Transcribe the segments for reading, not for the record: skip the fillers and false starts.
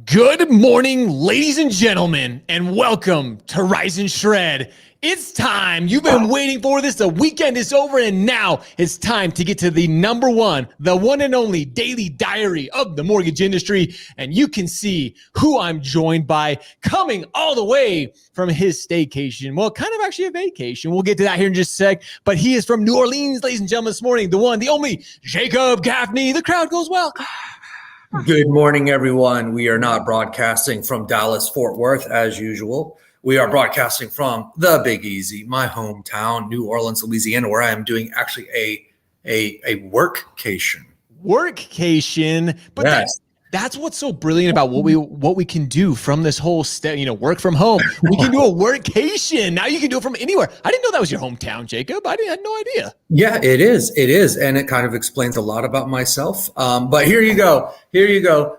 Good morning, ladies and gentlemen, and welcome to Rise&Shred. It's time. You've been waiting for this. The weekend is over, and now it's time to get to the number one, the one and only daily diary of the mortgage industry. And you can see who I'm joined by, coming all the way from his staycation. Well, kind of actually a vacation. We'll get to that here in just a sec. But he is from New Orleans, ladies and gentlemen, this morning. The one, the only, Jacob Gaffney. The crowd goes well. Good morning, everyone. We are not broadcasting from Dallas, Fort Worth, as usual. We are broadcasting from the Big Easy, my hometown, New Orleans, Louisiana, where I am doing actually a workcation. Workcation, but yes. That's what's so brilliant about what we can do from this whole work from home. We can do a workcation. Now you can do it from anywhere. I didn't know that was your hometown, Jacob. I had no idea. Yeah, it is. It is. And it kind of explains a lot about myself. But here you go.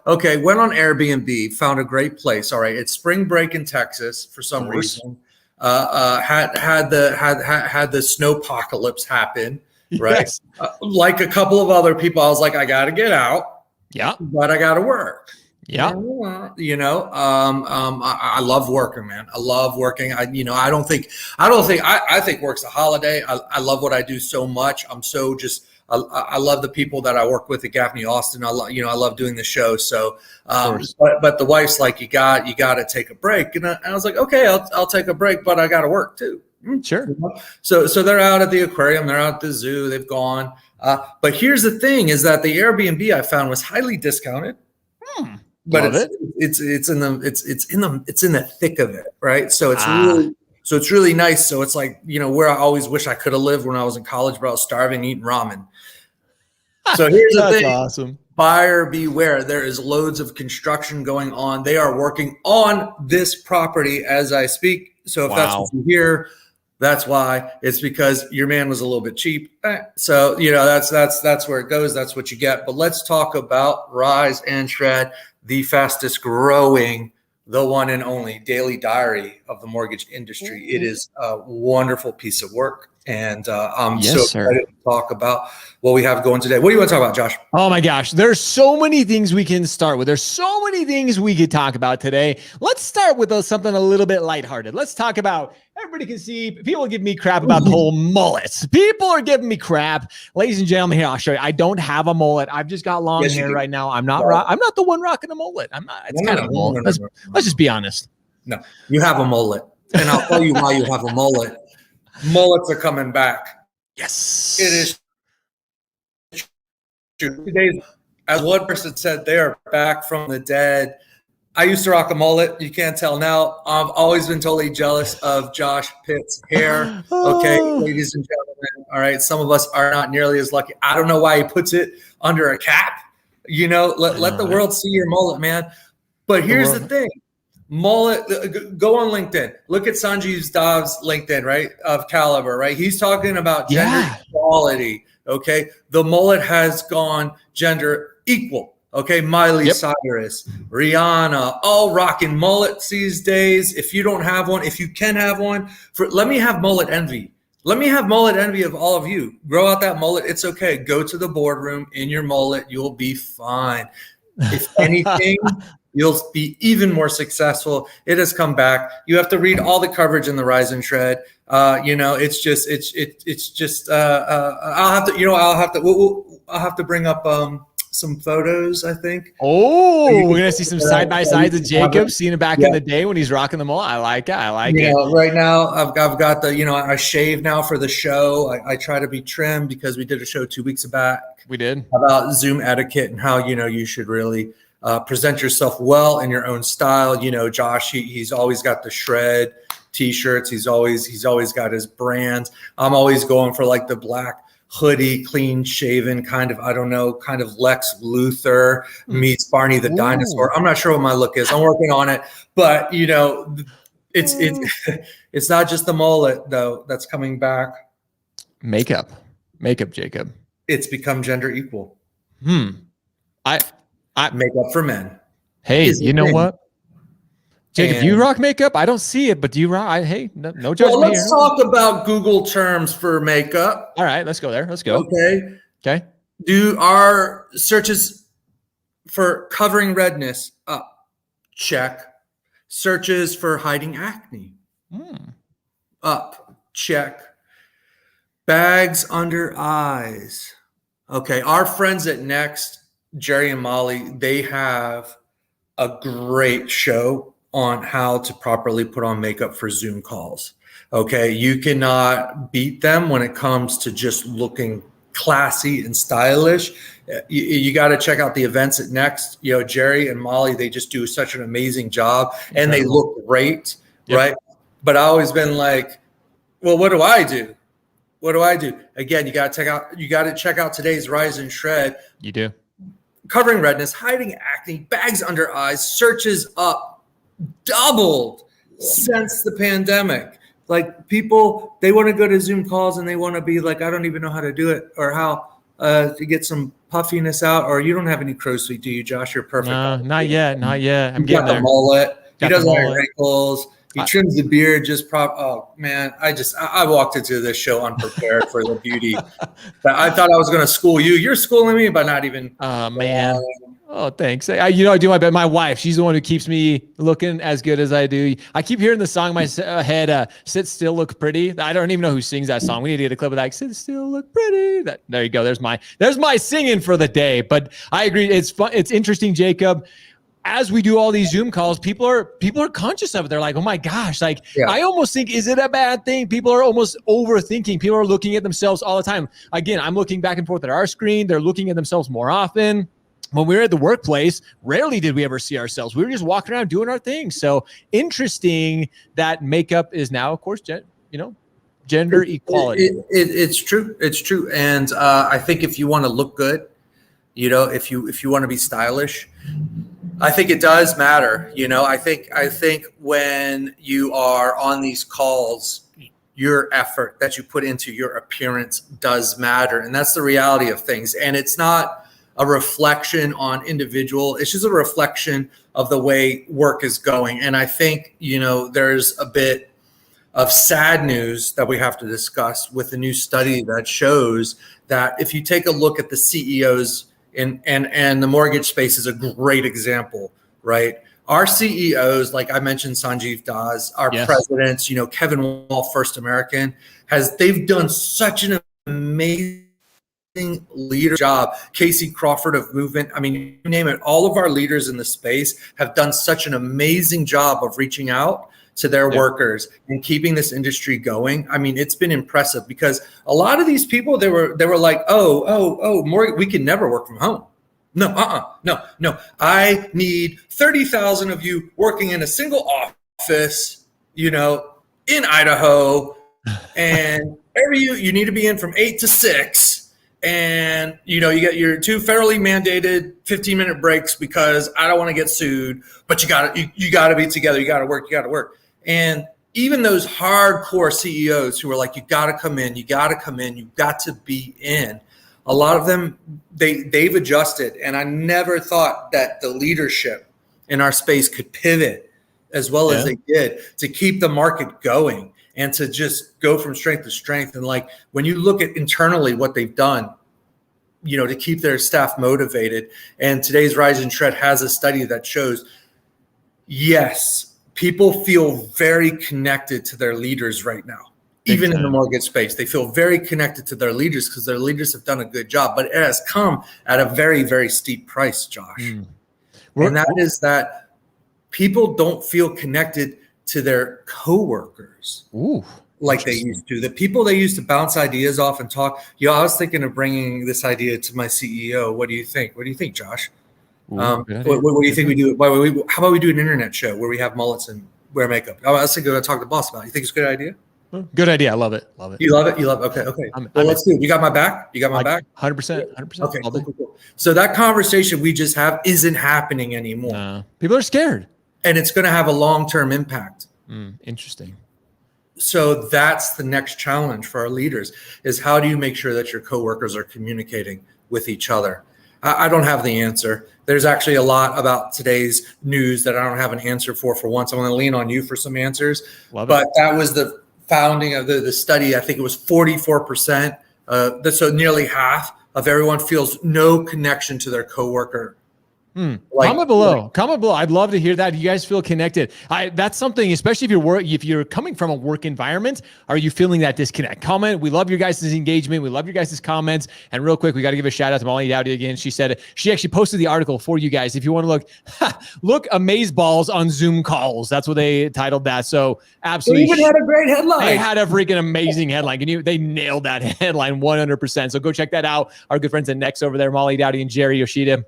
Okay. Went on Airbnb, found a great place. All right. It's spring break in Texas for some reason. Had the snowpocalypse happen. Right. Yes. Like a couple of other people, I was like, I got to get out. Yeah, but I got to work. Yeah, I love working, man. I love working. I think work's a holiday. I love what I do so much. I love the people that I work with at Gaffney Austin. I love doing the show. So, but the wife's like, you got to take a break, and I was like, okay, I'll take a break, but I got to work too. Sure. So they're out at the aquarium. They're out at the zoo. They've gone. But here's the thing: is that the Airbnb I found was highly discounted. But it's in the thick of it, right? So it's really nice. So it's like, where I always wish I could have lived when I was in college, but I was starving, eating ramen. So here's the thing. Awesome. Buyer beware. There is loads of construction going on. They are working on this property as I speak. So if that's what you hear, that's why. It's because your man was a little bit cheap. So, that's where it goes. That's what you get. But let's talk about Rise&Shred, the fastest growing, the one and only daily diary of the mortgage industry. It is a wonderful piece of work. And I'm so excited to talk about what we have going today. What do you want to talk about, Josh? Oh my gosh, there's so many things we can start with. There's so many things we could talk about today. Let's start with something a little bit lighthearted. Let's talk about, everybody can see, people give me crap about the whole mullets. People are giving me crap. Ladies and gentlemen, here, I'll show you. I don't have a mullet. I've just got long hair right now. I'm not the one rocking a mullet. I'm not. It's kind of a mullet. Let's just be honest. No, you have a mullet. And I'll tell you why you have a mullet. Mullets are coming back. Yes. It is. Today, as one person said, they are back from the dead. I used to rock a mullet. You can't tell now. I've always been totally jealous of Josh Pitt's hair. Okay, ladies and gentlemen. All right, some of us are not nearly as lucky. I don't know why he puts it under a cap. Let the world see your mullet, man. But here's the thing. Mullet, go on LinkedIn. Look at Sanjeev Dav's LinkedIn, right? Of Caliber, right? He's talking about gender equality. Okay. The mullet has gone gender equal. Okay. Miley Cyrus, Rihanna, all rocking mullets these days. If you don't have one, if you can have one, let me have mullet envy. Let me have mullet envy of all of you. Grow out that mullet. It's okay. Go to the boardroom in your mullet. You'll be fine. If anything, you'll be even more successful. It has come back. You have to read all the coverage in the Rise&Shred. It's just. I'll have to bring up some photos, I think. Oh, we're gonna see some side by sides of Jacob seeing it back in the day when he's rocking them all. I like it. Right now I've got the I shave now for the show. I try to be trimmed because we did a show 2 weeks back. We did about Zoom etiquette and how you should really present yourself well in your own style. Josh, he's always got the shred t-shirts. He's always got his brands. I'm always going for like the black hoodie, clean shaven, kind of Lex Luthor meets Barney the dinosaur. I'm not sure what my look is. I'm working on it, but it's not just the mullet though that's coming back. Makeup, Jacob. It's become gender equal. Makeup for men. Hey, you know what? Jacob, you rock makeup? I don't see it, but do you rock? No judgment. Well, let's talk about Google terms for makeup. All right, let's go there. Let's go. Okay. Do our searches for covering redness up? check. Searches for hiding acne, up, check. Bags under eyes. Okay, our friends at Next, Jerry and Molly, they have a great show on how to properly put on makeup for Zoom calls. Okay, you cannot beat them when it comes to just looking classy and stylish. You got to check out the events at Next. Jerry and Molly, they just do such an amazing job, and they look great, right? But I always been like, well, what do I do? What do I do? Again, you got to check out today's Rise and Shred. You do. Covering redness, hiding acne, bags under eyes, searches up, doubled since the pandemic. Like, people, they want to go to Zoom calls and they want to be like, I don't even know how to do it, or how to get some puffiness out. Or you don't have any crow's feet, do you, Josh? You're perfect. No, not yet. I'm getting got there. The mullet. He doesn't have mullet. wrinkles. He trims the beard Oh man, I walked into this show unprepared for the beauty. But I thought I was going to school you. You're schooling me, but not even. Oh man. Oh, thanks. I do my best. My wife, she's the one who keeps me looking as good as I do. I keep hearing the song in my head, "Sit Still, Look Pretty." I don't even know who sings that song. We need to get a clip of that. "Sit still, look pretty." There you go. There's my singing for the day. But I agree. It's fun. It's interesting, Jacob. As we do all these Zoom calls, people are conscious of it. They're like, oh my gosh, I almost think, is it a bad thing? People are almost overthinking. People are looking at themselves all the time. Again, I'm looking back and forth at our screen. They're looking at themselves more often. When we were at the workplace, rarely did we ever see ourselves. We were just walking around doing our thing. So interesting that makeup is now, of course, gender equality. It's true. It's true. And I think if you want to look good, if you want to be stylish, I think it does matter. I think when you are on these calls, your effort that you put into your appearance does matter. And that's the reality of things. And it's not a reflection on individual. It's just a reflection of the way work is going. And I think, there's a bit of sad news that we have to discuss with a new study that shows that if you take a look at the CEOs, and the mortgage space is a great example, right? Our CEOs, like I mentioned, Sanjeev Das, our presidents, Kevin Wall, First American, they've done such an amazing leader job. Casey Crawford of Movement. I mean, you name it. All of our leaders in the space have done such an amazing job of reaching out to their workers and keeping this industry going. I mean, it's been impressive because a lot of these people, they were like, more, we can never work from home. No. I need 30,000 of you working in a single office, in Idaho, and you need to be in from 8 to 6. And, you get your 2 federally mandated 15-minute breaks because I don't want to get sued, but you gotta be together. You gotta work. And even those hardcore CEOs who are like, you got to come in, you got to be in. A lot of them, they've adjusted. And I never thought that the leadership in our space could pivot as well as they did to keep the market going and to just go from strength to strength. And like, when you look at internally what they've done, to keep their staff motivated. And today's Rise and Shred has a study that shows, yes, people feel very connected to their leaders right now. Even in the mortgage space, they feel very connected to their leaders because their leaders have done a good job. But it has come at a very, very steep price, Josh. And that is that people don't feel connected to their coworkers like they used to. The people they used to bounce ideas off and talk. I was thinking of bringing this idea to my CEO. What do you think? What do you think, Josh? What do you think we do? How about we do an internet show where we have mullets and wear makeup? I was thinking to talk to the boss about it. You think it's a good idea? Good idea. I love it. You love it? Okay. Let's do it. You got my back? You got my back? 100%. Okay, cool. So that conversation we just have isn't happening anymore. People are scared. And it's going to have a long-term impact. Interesting. So that's the next challenge for our leaders is how do you make sure that your coworkers are communicating with each other? I don't have the answer. There's actually a lot about today's news that I don't have an answer for once. I'm going to lean on you for some answers. But that was the founding of the study. I think it was 44%. So nearly half of everyone feels no connection to their coworker Comment below. Comment below. I'd love to hear that. You guys feel connected. That's something, especially if you're coming from a work environment, are you feeling that disconnect? Comment. We love your guys' engagement. We love your guys' comments. And real quick, we got to give a shout out to Molly Dowdy again. She said she actually posted the article for you guys. If you want to look amazeballs on Zoom calls. That's what they titled that. So absolutely. They even had a great headline. They had a freaking amazing headline. They nailed that headline 100%. So go check that out. Our good friends at Next over there, Molly Dowdy and Jerry Yoshida.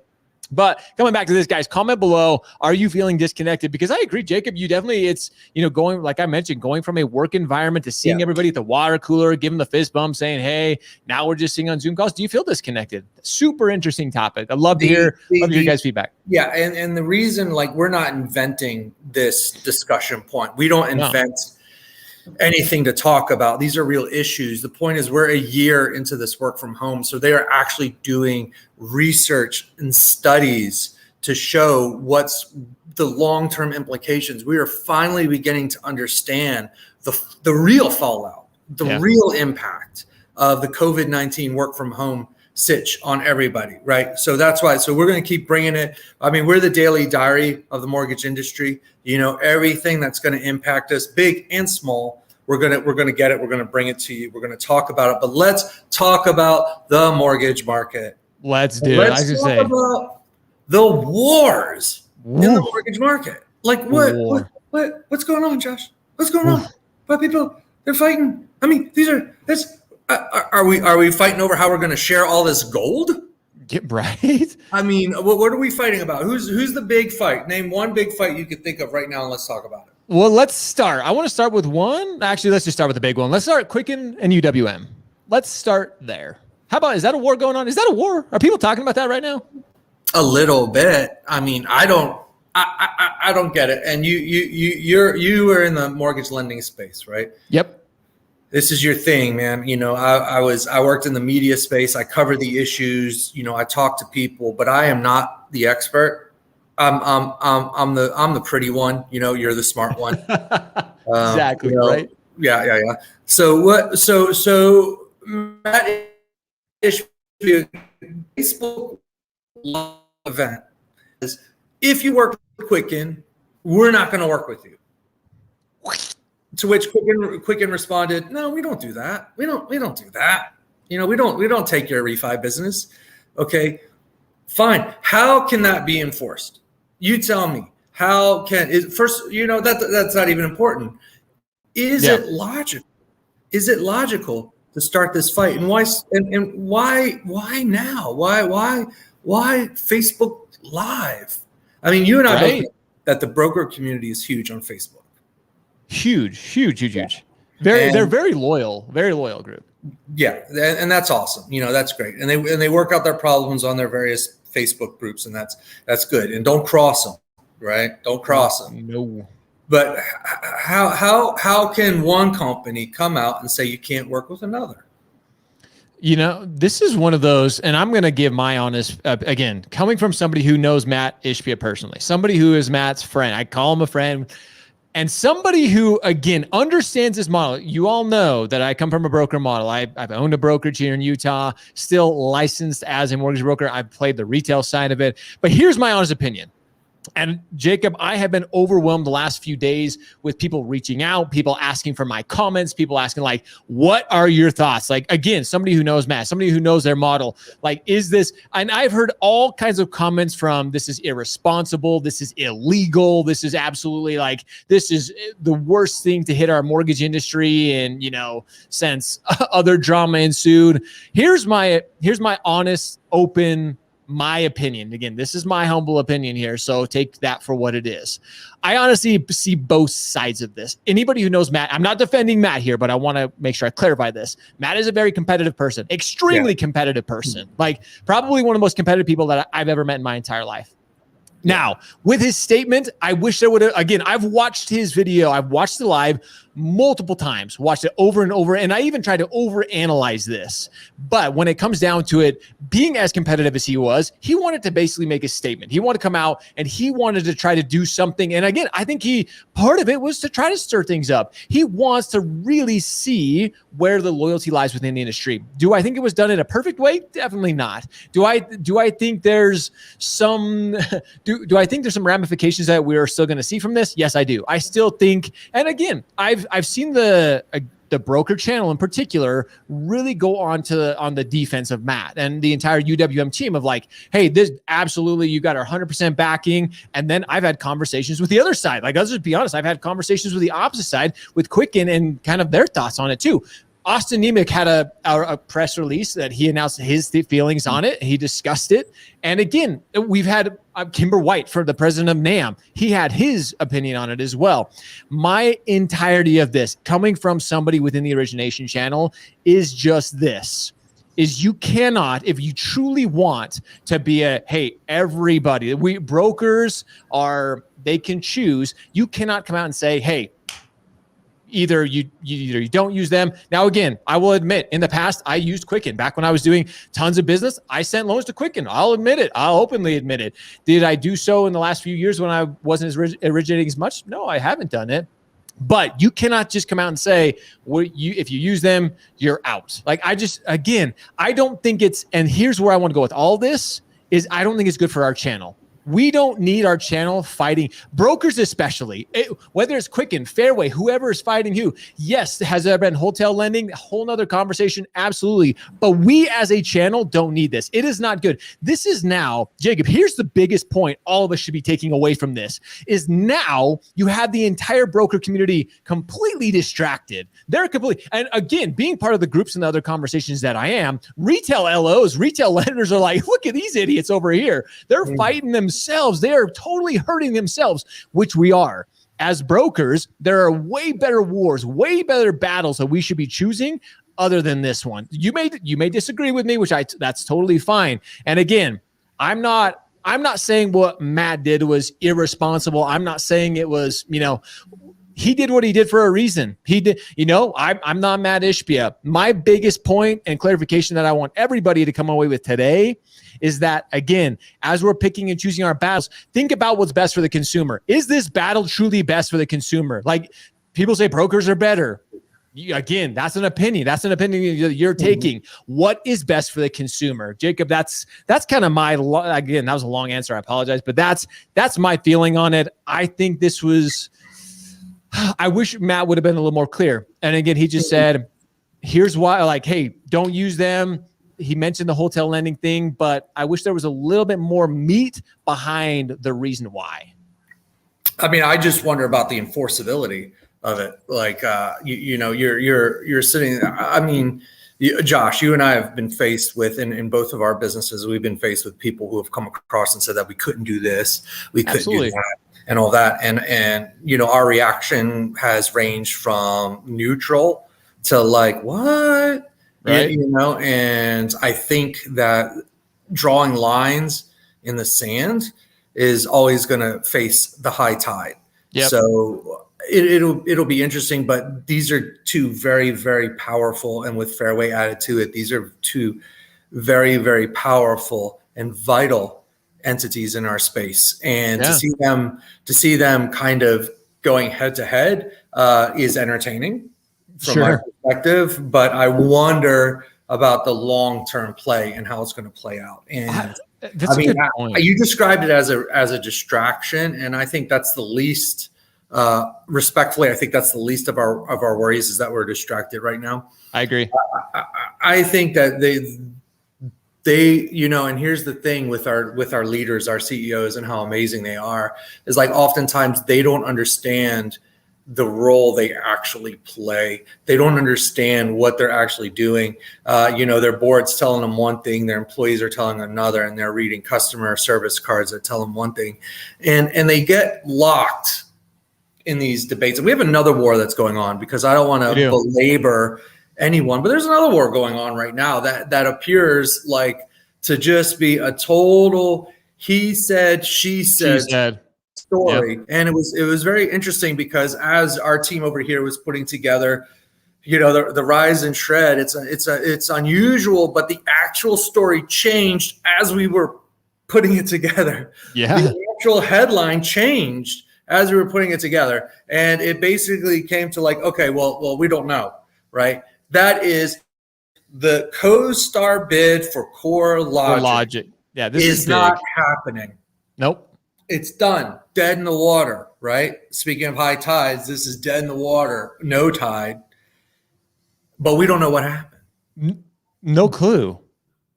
But coming back to this, guys, comment below. Are you feeling disconnected? Because I agree, Jacob, you definitely, it's, going, like I mentioned, going from a work environment to seeing everybody at the water cooler, giving the fist bump, saying, hey, now we're just seeing on Zoom calls. Do you feel disconnected? Super interesting topic. I'd love to hear your guys' feedback. Yeah. And the reason, we're not inventing this discussion point. We don't invent anything to talk about. These are real issues. The point is we're a year into this work from home. So they are actually doing research and studies to show what's the long-term implications. We are finally beginning to understand the real fallout, the real impact of the COVID-19 work from home sitch on everybody, right? So that's why. So we're going to keep bringing it. I mean, we're the daily diary of the mortgage industry. Everything that's going to impact us, big and small, we're going to get it. We're going to bring it to you. We're going to talk about it. But let's talk about the mortgage market. Let's do it. I was talk about the wars in the mortgage market. What's going on, Josh? What's going on? But people, they're fighting. I mean, are we fighting over how we're going to share all this gold? Get right. I mean, what are we fighting about? Who's the big fight? Name one big fight you could think of right now, and let's talk about it. Well, let's start. I want to start with one. Actually, let's just start with the big one. Let's start Quicken and UWM. Let's start there. How about, is that a war going on? Is that a war? Are people talking about that right now? A little bit. I mean, I don't get it. And you were in the mortgage lending space, right? Yep. This is your thing, man. I worked in the media space. I covered the issues. I talked to people, but I am not the expert. I'm the pretty one. You're the smart one. Exactly. Right. Yeah. So what? So Matt, Facebook event is, if you work with Quicken, we're not going to work with you. To which Quicken responded, "No, we don't do that. We don't do that. We don't take your refi business." Okay, fine. How can that be enforced? You tell me. How can it first? That's not even important. Is it logical? Is it logical to start this fight? And why? And why now? Why Facebook Live? I mean, you and I both know that the broker community is huge on Facebook. Huge. They're very loyal group. Yeah, and that's awesome. That's great. And they work out their problems on their various Facebook groups, and that's good. And don't cross them, right? Don't cross them. No. But how can one company come out and say you can't work with another? This is one of those, and I'm going to give my honest, again, coming from somebody who knows Matt Ishbia personally, somebody who is Matt's friend. I call him a friend. And somebody who, again, understands this model. You all know that I come from a broker model. I've owned a brokerage here in Utah, still licensed as a mortgage broker. I've played the retail side of it. But here's my honest opinion. And Jacob, I have been overwhelmed the last few days with people reaching out, people asking for my comments, people asking what are your thoughts? Again, somebody who knows Matt, somebody who knows their model, is this, and I've heard all kinds of comments from, this is irresponsible, this is illegal, this is absolutely this is the worst thing to hit our mortgage industry. And, since other drama ensued, here's my honest, open, my opinion. Again, this is my humble opinion here, so take that for what it is. I honestly see both sides of this. Anybody who knows Matt, I'm not defending Matt here, but I want to make sure I clarify this. Matt is a very competitive person, extremely competitive person, probably one of the most competitive people that I've ever met in my entire life. Now, with his statement, I wish there would have, again, I've watched his video. I've watched it live multiple times, watched it over and over. And I even tried to overanalyze this. But when it comes down to it, being as competitive as he was, he wanted to basically make a statement. He wanted to come out and he wanted to try to do something. And again, I think part of it was to try to stir things up. He wants to really see where the loyalty lies within the industry. Do I think it was done in a perfect way? Definitely not. Do I think there's some, do I think there's some ramifications that we're still going to see from this? Yes, I do. I still think, and again, I've seen the broker channel in particular really go on the defense of Matt and the entire UWM team of like, hey, this absolutely, you got our 100% backing. And then I've had conversations with the other side. Like, let's just be honest, I've had conversations with the opposite side with Quicken and kind of their thoughts on it too. Austin Nemec had a press release that he announced his feelings on it. He discussed it. And again, we've had Kimber White, for the president of NAM. He had his opinion on it as well. My entirety of this coming from somebody within the origination channel is just this. Is you cannot, if you truly want to be hey, everybody, brokers they can choose. You cannot come out and say, hey, either you don't use them. Now, again, I will admit in the past, I used Quicken. Back when I was doing tons of business, I sent loans to Quicken. I'll admit it. I'll openly admit it. Did I do so in the last few years when I wasn't as originating as much? No, I haven't done it. But you cannot just come out and say, if you use them, you're out. Like, I don't think and here's where I want to go with all this, is I don't think it's good for our channel. We don't need our channel fighting brokers, especially whether it's Quicken, Fairway, whoever is fighting who. Yes, has there been wholesale lending? A whole nother conversation. Absolutely. But we as a channel don't need this. It is not good. This is now, Jacob, here's the biggest point all of us should be taking away from this is now you have the entire broker community completely distracted. They're completely, and again, being part of the groups and the other conversations that I am, retail LOs, retail lenders are like, look at these idiots over here. They're fighting themselves. They are totally hurting themselves, which we are. As brokers, there are way better wars, way better battles that we should be choosing other than this one. You may disagree with me, that's totally fine. And again, I'm not saying what Matt did was irresponsible. I'm not saying it was, he did what he did for a reason. He did, I'm not Matt Ishbia. My biggest point and clarification that I want everybody to come away with today is that, again, as we're picking and choosing our battles, think about what's best for the consumer. Is this battle truly best for the consumer? Like, people say brokers are better. Again, that's an opinion. That's an opinion you're taking. What is best for the consumer? Jacob, that's kind of again, that was a long answer. I apologize, but that's my feeling on it. I think this was, I wish Matt would have been a little more clear. And again, he just said, here's why, like, hey, don't use them. He mentioned the hotel lending thing, but I wish there was a little bit more meat behind the reason why. I mean, I just wonder about the enforceability of it. Like, you're sitting, I mean, Josh, you and I have been faced with, in both of our businesses, we've been faced with people who have come across and said that we couldn't do this, we couldn't do that, and all that. And our reaction has ranged from neutral to like, what? Right. And I think that drawing lines in the sand is always going to face the high tide. Yep. So it'll be interesting, but these are two very, very powerful, and with Fairway added to it, these are two very, very powerful and vital entities in our space. And to see them kind of going head to head is entertaining from my perspective, but I wonder about the long-term play and how it's going to play out. And you described it as a distraction, and I think that's the least, respectfully, I think that's the least of our worries, is that we're distracted right now. I agree. I think that they and here's the thing with our leaders, our CEOs, and how amazing they are, is like oftentimes they don't understand the role they actually play. They don't understand what they're actually doing. Their board's telling them one thing, their employees are telling another, and they're reading customer service cards that tell them one thing. And they get locked in these debates. And we have another war that's going on, because I don't want to belabor anyone, but there's another war going on right now that appears like to just be a total he said, she She said said. story. Yep. And it was very interesting because as our team over here was putting together, the Rise and Shred, it's unusual, but the actual story changed as we were putting it together. Yeah. The actual headline changed as we were putting it together. And it basically came to like, okay, well, we don't know, right? That is the CoStar bid for CoreLogic. Yeah, this is not big. happening. Nope. It's done. Dead in the water, right? Speaking of high tides, this is dead in the water, no tide. But we don't know what happened. No clue.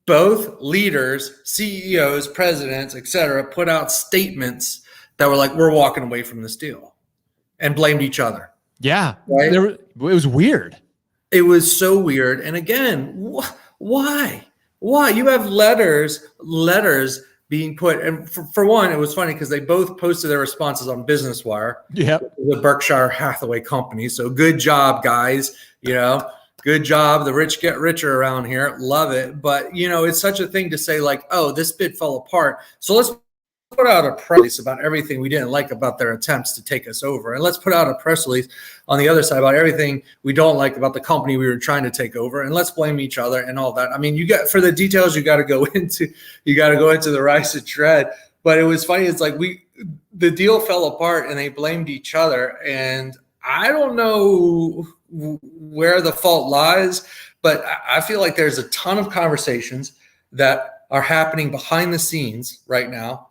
Both leaders, CEOs, presidents, etc., put out statements that were like, we're walking away from this deal, and blamed each other. Yeah. Right? It was weird. It was so weird. And again, why? Why? You have letters being put. And for one, it was funny because they both posted their responses on Business Wire. Yep. The Berkshire Hathaway company. So good job, guys. Good job. The rich get richer around here. Love it. But, it's such a thing to say like, oh, this bid fell apart. So let's put out a press release about everything we didn't like about their attempts to take us over. And let's put out a press release on the other side about everything we don't like about the company we were trying to take over. And let's blame each other and all that. I mean, for the details, you got to go into the Rise&Shred. But it was funny. It's like the deal fell apart and they blamed each other. And I don't know where the fault lies, but I feel like there's a ton of conversations that are happening behind the scenes right now,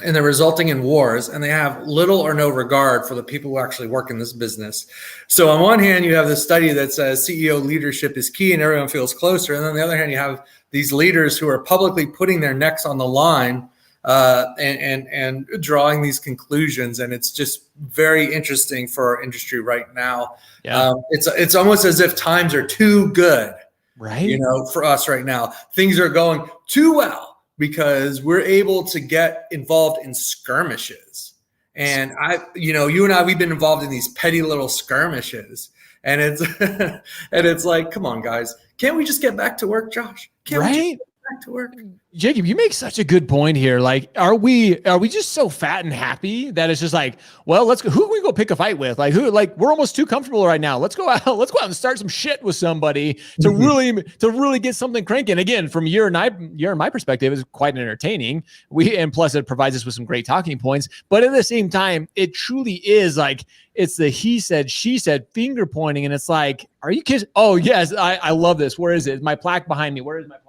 and they're resulting in wars, and they have little or no regard for the people who actually work in this business. So on one hand, you have this study that says CEO leadership is key and everyone feels closer. And on the other hand, you have these leaders who are publicly putting their necks on the line and drawing these conclusions. And it's just very interesting for our industry right now. Yeah. It's almost as if times are too good, right? For us right now. Things are going too well, because we're able to get involved in skirmishes. And you and I, we've been involved in these petty little skirmishes. And it's like, come on, guys. Can't we just get back to work, Josh? Can't we just get back to work? Jacob, you make such a good point here. Like, are we just so fat and happy that it's just like, well, let's go. Who can we go pick a fight with? Like, we're almost too comfortable right now. Let's go out and start some shit with somebody to really get something cranking. Again, from your and my perspective, is quite entertaining. And plus it provides us with some great talking points. But at the same time, it truly is like, it's the he said, she said, finger pointing. And it's like, are you kidding? Oh yes. I love this. Where is it? My plaque behind me. Where is my plaque?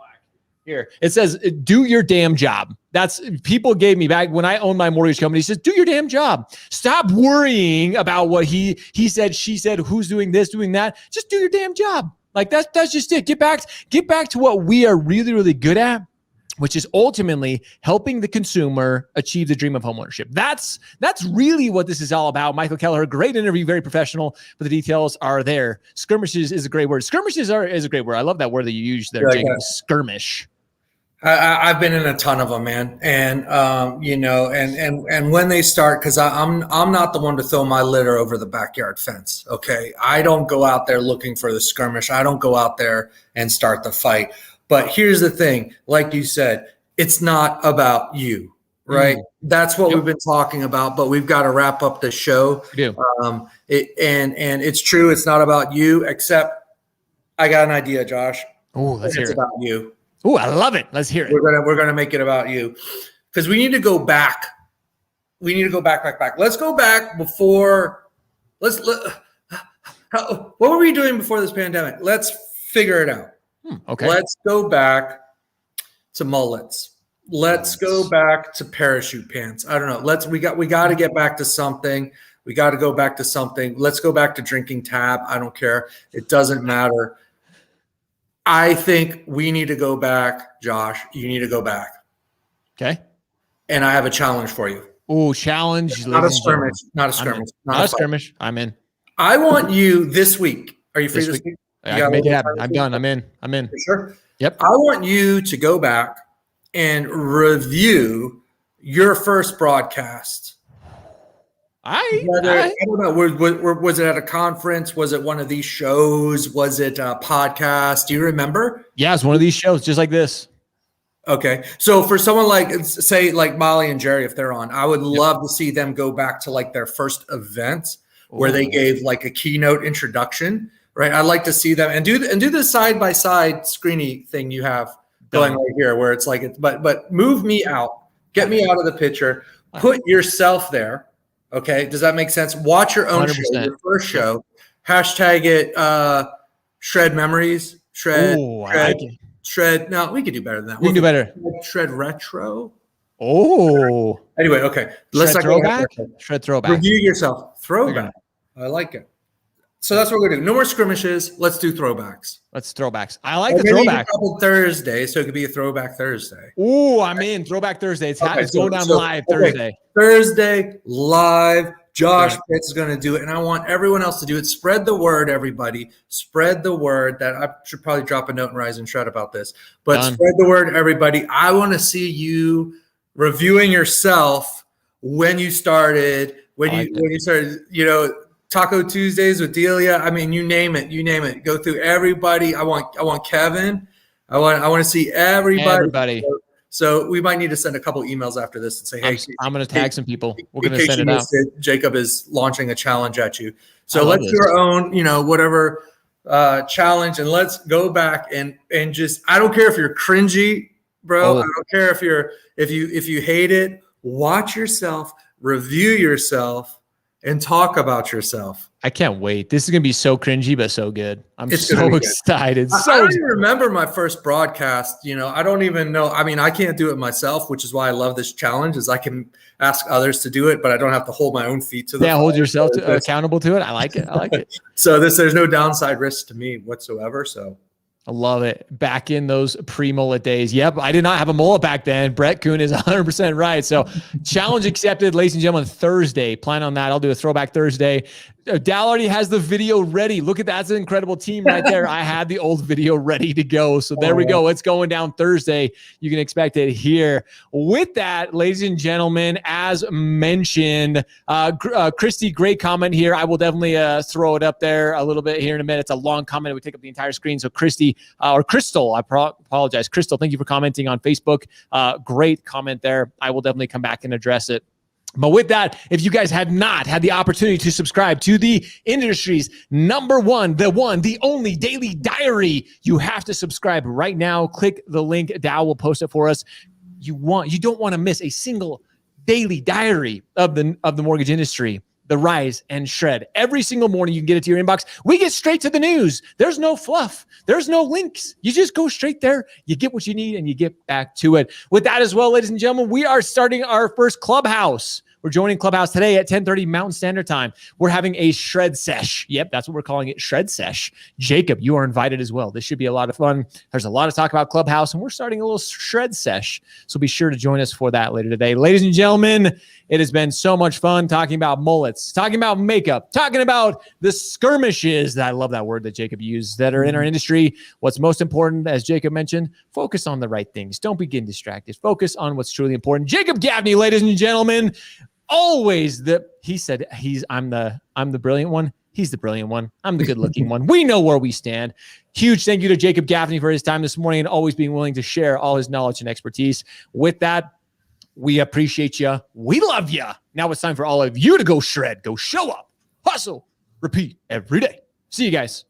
Here, it says, do your damn job. That's people gave me back when I owned my mortgage company. He says, do your damn job. Stop worrying about what he said, she said, who's doing this, doing that. Just do your damn job. Like that's just it. Get back to what we are really, really good at, which is ultimately helping the consumer achieve the dream of homeownership. That's really what this is all about. Michael Kelleher, great interview, very professional, but the details are there. Skirmishes is a great word. Skirmishes is a great word. I love that word that you used there, Jacob. Skirmish. I've been in a ton of them, man. And, and when they start, cause I'm not the one to throw my litter over the backyard fence. Okay. I don't go out there looking for the skirmish. I don't go out there and start the fight. But here's the thing, like you said, it's not about you, right? That's what we've been talking about, but we've got to wrap up the show. We do. And it's true. It's not about you, except I got an idea, Josh. Oh, let's hear it. It's about you. Oh, I love it. Let's hear it. We're gonna make it about you, because we need to go back. We need to go back. Let's go back before. What were we doing before this pandemic? Let's figure it out. Okay. Let's go back to mullets. Let's go back to parachute pants. I don't know. We got to get back to something. We got to go back to something. Let's go back to drinking tab. I don't care. It doesn't matter. I think we need to go back, Josh. You need to go back. Okay. And I have a challenge for you. Oh, challenge. Not a skirmish. Not a skirmish. Not a skirmish. I'm in. I want you this week. Are you free this week? I can make it happen. I'm done. I'm in. For sure. Yep. I want you to go back and review your first broadcast. I don't know. Was it at a conference? Was it one of these shows? Was it a podcast? Do you remember? Yeah, it's one of these shows just like this. Okay. So for someone like, say, like Molly and Jerry, if they're on, I would love to see them go back to like their first event where they gave like a keynote introduction, right? I'd like to see them and do the side by side screeny thing you have going right here, where it's like, but move me out, get me out of the picture, put yourself there. Okay. Does that make sense? Watch your own 100%. show, your first show, hashtag it, shred memories, shred, Ooh, I shred, like it. shred. No, we could do better than that. We can do better. Shred retro. Oh. Anyway, okay. Let's throwback. Shred throwback. Review yourself. Throwback. I like it. So that's what we're gonna do. No more skirmishes. Let's do throwbacks. Let's throwbacks. I like the throwback. Thursday, so it could be a throwback Thursday. Ooh, I'm in. Throwback Thursday. It's going down live Thursday. Thursday live. Josh Pitts is going to do it, and I want everyone else to do it. Spread the word, everybody. Spread the word. That I should probably drop a note in Rise and Shred about this. But spread the word, everybody. I want to see you reviewing yourself when you started, when you started, Taco Tuesdays with Delia. I mean, you name it. Go through everybody. I want Kevin. I want to see everybody. So we might need to send a couple emails after this and say, hey, I'm going to tag some people. We're going to send it out. Jacob is launching a challenge at you. So let's do our own, whatever challenge, and let's go back and just, I don't care if you're cringy, bro. I don't care if you hate it. Watch yourself, review yourself, and talk about yourself. I can't wait. This is going to be so cringy, but so good. I'm so excited. I don't even remember my first broadcast. I don't even know. I mean, I can't do it myself, which is why I love this challenge, is I can ask others to do it, but I don't have to hold my own feet to the fire. Hold yourself accountable to it. I like it. So there's no downside risk to me whatsoever. So I love it. Back in those pre-mullet days. Yep, I did not have a mullet back then. Brett Kuhn is 100% right. So challenge accepted, ladies and gentlemen, Thursday. Plan on that. I'll do a throwback Thursday. Dal already has the video ready. Look at that. That's an incredible team right there. I had the old video ready to go. So there we go. It's going down Thursday. You can expect it here. With that, ladies and gentlemen, as mentioned, Christy, great comment here. I will definitely throw it up there a little bit here in a minute. It's a long comment. It would take up the entire screen. So Christy, or Crystal, I apologize. Crystal, thank you for commenting on Facebook. Great comment there. I will definitely come back and address it. But with that, if you guys had not had the opportunity to subscribe to the industry's number one, the only daily diary, you have to subscribe right now. Click the link. Dow will post it for us. You don't want to miss a single daily diary of the mortgage industry. The Rise and Shred. Every single morning, you can get it to your inbox. We get straight to the news. There's no fluff. There's no links. You just go straight there. You get what you need, and you get back to it. With that as well, ladies and gentlemen, we are starting our first Clubhouse. We're joining Clubhouse today at 10:30 Mountain Standard Time. We're having a Shred Sesh. Yep, that's what we're calling it, Shred Sesh. Jacob, you are invited as well. This should be a lot of fun. There's a lot of talk about Clubhouse, and we're starting a little Shred Sesh. So be sure to join us for that later today. Ladies and gentlemen, it has been so much fun talking about mullets, talking about makeup, talking about the skirmishes, I love that word that Jacob used, that are in our industry. What's most important, as Jacob mentioned, focus on the right things. Don't be getting distracted. Focus on what's truly important. Jacob Gaffney, ladies and gentlemen, always I'm the brilliant one. He's the brilliant one. I'm the good looking one. We know where we stand. Huge thank you to Jacob Gaffney for his time this morning and always being willing to share all his knowledge and expertise. With that, we appreciate you. We love you. Now it's time for all of you to go shred, go show up, hustle, repeat every day. See you guys.